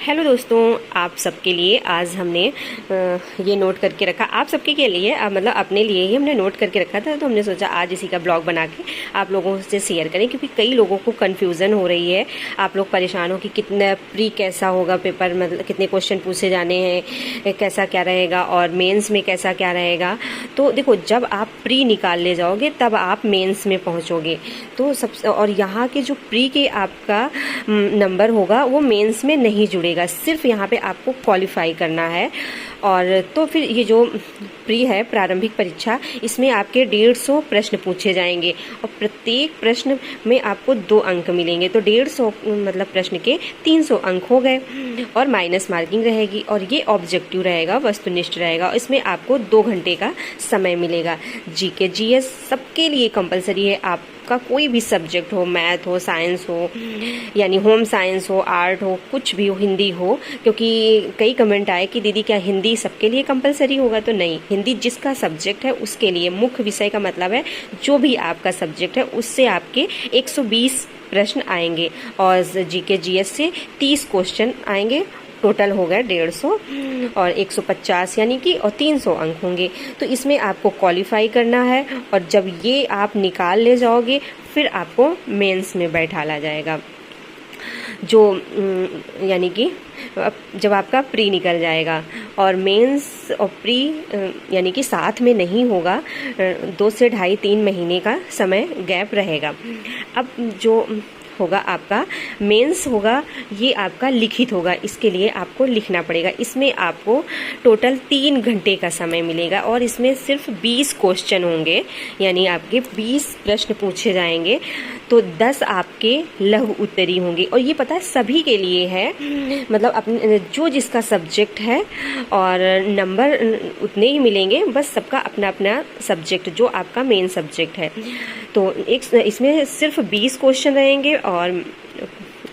Hello दोस्तों, आप सबके लिए आज हमने ये नोट करके रखा। आप सबके के लिए मतलब अपने लिए ही हमने नोट करके रखा था, तो हमने सोचा आज इसी का ब्लॉग बना के आप लोगों से शेयर करें, क्योंकि कई लोगों को कन्फ्यूज़न हो रही है। आप लोग परेशान हो कि कितना प्री कैसा होगा पेपर, मतलब कितने क्वेश्चन पूछे जाने हैं, कैसा क्या रहेगा और मेंस में कैसा क्या रहेगा। तो देखो, जब आप प्री निकाल ले जाओगे तब आप मेंस में पहुँचोगे। तो और यहाँ के जो प्री के आपका नंबर होगा वो मेंस में नहीं जुड़ेगा, सिर्फ यहाँ पे आपको क्वालिफाई करना है। और तो फिर ये जो प्री है, प्रारंभिक परीक्षा, इसमें आपके 150 प्रश्न पूछे जाएंगे और प्रत्येक प्रश्न में आपको 2 अंक मिलेंगे। तो 150 मतलब प्रश्न के 300 अंक हो गए और माइनस मार्किंग रहेगी। और ये ऑब्जेक्टिव रहेगा, वस्तुनिष्ठ रहेगा। इसमें आपको 2 घंटे का समय मिलेगा। जीके जीएस सबके लिए कंपलसरी है। आपका कोई भी सब्जेक्ट हो, मैथ हो, साइंस हो, यानी होम साइंस हो, आर्ट हो, कुछ भी हो, हिंदी हो, क्योंकि कई कमेंट आए कि दीदी क्या हिंदी सबके लिए कंपलसरी होगा? तो नहीं, हिंदी जिसका सब्जेक्ट है उसके लिए। मुख्य विषय का मतलब है जो भी आपका सब्जेक्ट है उससे आपके 120 प्रश्न आएंगे और जीके जीएस से 30 क्वेश्चन आएंगे। टोटल हो गए 150 और 150 यानी कि और 300 अंक होंगे। तो इसमें आपको क्वालिफाई करना है और जब ये आप निकाल ले जाओगे फिर आपको मेंस में बैठाला जाएगा। जो यानी कि जब आपका प्री निकल जाएगा और मेंस और प्री यानी कि साथ में नहीं होगा, 2 से 2.5-3 महीने का समय गैप रहेगा। अब जो होगा आपका मेंस होगा, ये आपका लिखित होगा। इसके लिए आपको लिखना पड़ेगा। इसमें आपको टोटल 3 घंटे का समय मिलेगा और इसमें सिर्फ 20 क्वेश्चन होंगे, यानी आपके 20 प्रश्न पूछे जाएंगे। तो 10 आपके लघु उत्तरी होंगे और ये पता है सभी के लिए है, मतलब अपने जो जिसका सब्जेक्ट है, और नंबर उतने ही मिलेंगे, बस सबका अपना अपना सब्जेक्ट जो आपका मेन सब्जेक्ट है। तो इसमें सिर्फ 20 क्वेश्चन रहेंगे और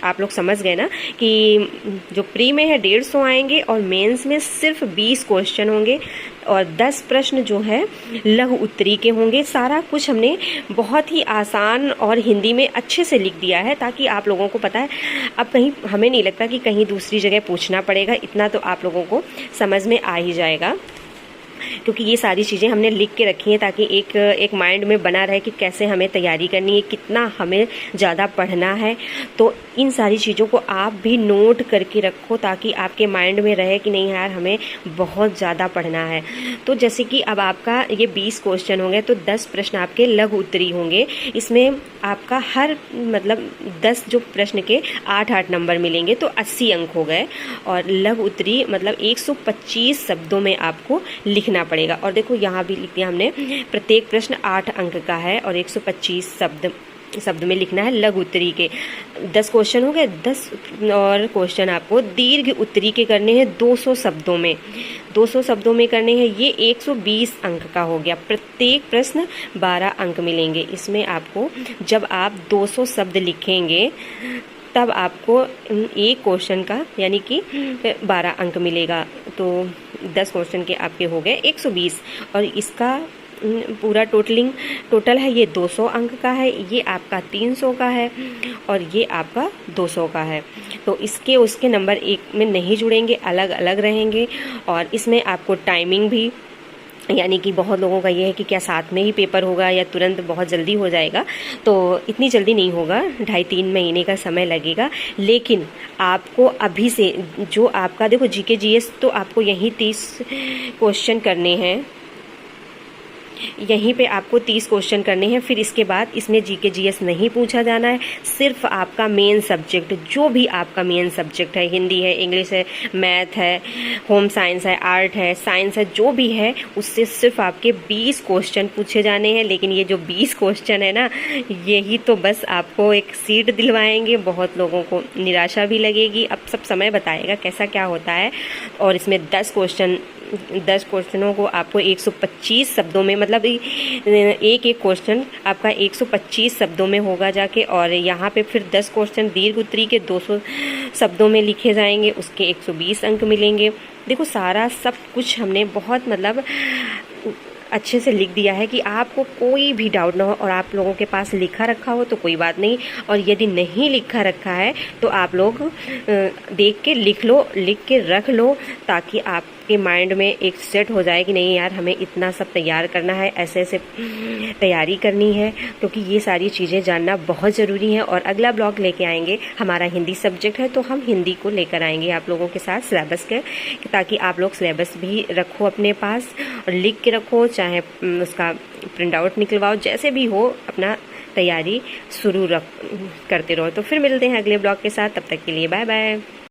आप लोग समझ गए ना कि जो प्री में है 150 आएंगे और मेंस में सिर्फ 20 क्वेश्चन होंगे और 10 प्रश्न जो है लघु उत्तरी के होंगे। सारा कुछ हमने बहुत ही आसान और हिंदी में अच्छे से लिख दिया है, ताकि आप लोगों को पता है। अब कहीं हमें नहीं लगता कि कहीं दूसरी जगह पूछना पड़ेगा, इतना तो आप लोगों को समझ में आ ही जाएगा, क्योंकि ये सारी चीज़ें हमने लिख के रखी हैं ताकि एक माइंड में बना रहे कि कैसे हमें तैयारी करनी है, कितना हमें ज़्यादा पढ़ना है। तो इन सारी चीज़ों को आप भी नोट करके रखो ताकि आपके माइंड में रहे कि नहीं यार हमें बहुत ज़्यादा पढ़ना है। तो जैसे कि अब आपका ये 20 क्वेश्चन होंगे तो 10 प्रश्न आपके लघु उत्तरी होंगे। इसमें आपका हर मतलब 10 जो प्रश्न के 8-8 नंबर मिलेंगे, तो 80 अंक हो गए। और लघु उत्तरी मतलब 125 शब्दों में आपको लिखना पड़ेगा। और देखो यहाँ भी लिख दिया हमने, प्रत्येक प्रश्न 8 अंक का है और 125 शब्द में लिखना है। लघु उत्तरी के 10 क्वेश्चन हो गए, 10 और क्वेश्चन आपको दीर्घ उत्तरी के करने हैं 200 शब्दों में। 200 शब्दों में करने हैं, ये 120 अंक का हो गया। प्रत्येक प्रश्न 12 अंक मिलेंगे। इसमें आपको जब आप 200 शब्द लिखेंगे तब आपको एक क्वेश्चन का यानी कि 12 अंक मिलेगा। तो 10 क्वेश्चन के आपके हो गए 120 और इसका पूरा टोटल है ये 200 अंक का है, ये आपका 300 का है और ये आपका 200 का है। तो इसके उसके नंबर एक में नहीं जुड़ेंगे, अलग अलग रहेंगे। और इसमें आपको टाइमिंग भी, यानी कि बहुत लोगों का ये है कि क्या साथ में ही पेपर होगा या तुरंत बहुत जल्दी हो जाएगा, तो इतनी जल्दी नहीं होगा, 2.5-3 महीने का समय लगेगा। लेकिन आपको अभी से जो आपका देखो जीके जीएस, तो आपको यही 30 क्वेश्चन करने हैं, यहीं पे आपको 30 क्वेश्चन करने हैं। फिर इसके बाद इसमें जीके जीएस नहीं पूछा जाना है, सिर्फ आपका मेन सब्जेक्ट जो भी आपका मेन सब्जेक्ट है, हिंदी है, इंग्लिश है, मैथ है, होम साइंस है, आर्ट है, साइंस है, जो भी है उससे सिर्फ आपके 20 क्वेश्चन पूछे जाने हैं। लेकिन ये जो 20 क्वेश्चन है ना, यही तो बस आपको एक सीट दिलवाएंगे। बहुत लोगों को निराशा भी लगेगी। अब सब समय बताएगा कैसा क्या होता है। और इसमें 10 क्वेश्चनों को आपको 125 शब्दों में, मतलब एक क्वेश्चन आपका 125 शब्दों में होगा जाके। और यहाँ पे फिर 10 क्वेश्चन दीर्घ उत्तरी के 200 शब्दों में लिखे जाएंगे, उसके 120 अंक मिलेंगे। देखो सारा सब कुछ हमने बहुत मतलब अच्छे से लिख दिया है कि आपको कोई भी डाउट ना हो, और आप लोगों के पास लिखा रखा हो तो कोई बात नहीं, और यदि नहीं लिखा रखा है तो आप लोग देख के लिख लो, लिख के रख लो, ताकि आपके माइंड में एक सेट हो जाए कि नहीं यार हमें इतना सब तैयार करना है, ऐसे ऐसे तैयारी करनी है, क्योंकि ये सारी चीज़ें जानना बहुत ज़रूरी है। और अगला ब्लॉग लेके आएंगे, हमारा हिंदी सब्जेक्ट है तो हम हिंदी को लेकर आएंगे आप लोगों के साथ सिलेबस के, ताकि आप लोग सिलेबस भी रखो अपने पास और लिख के रखो, चाहे उसका प्रिंट आउट निकलवाओ, जैसे भी हो अपना तैयारी शुरू करते रहो। तो फिर मिलते हैं अगले ब्लॉग के साथ, तब तक के लिए बाय बाय।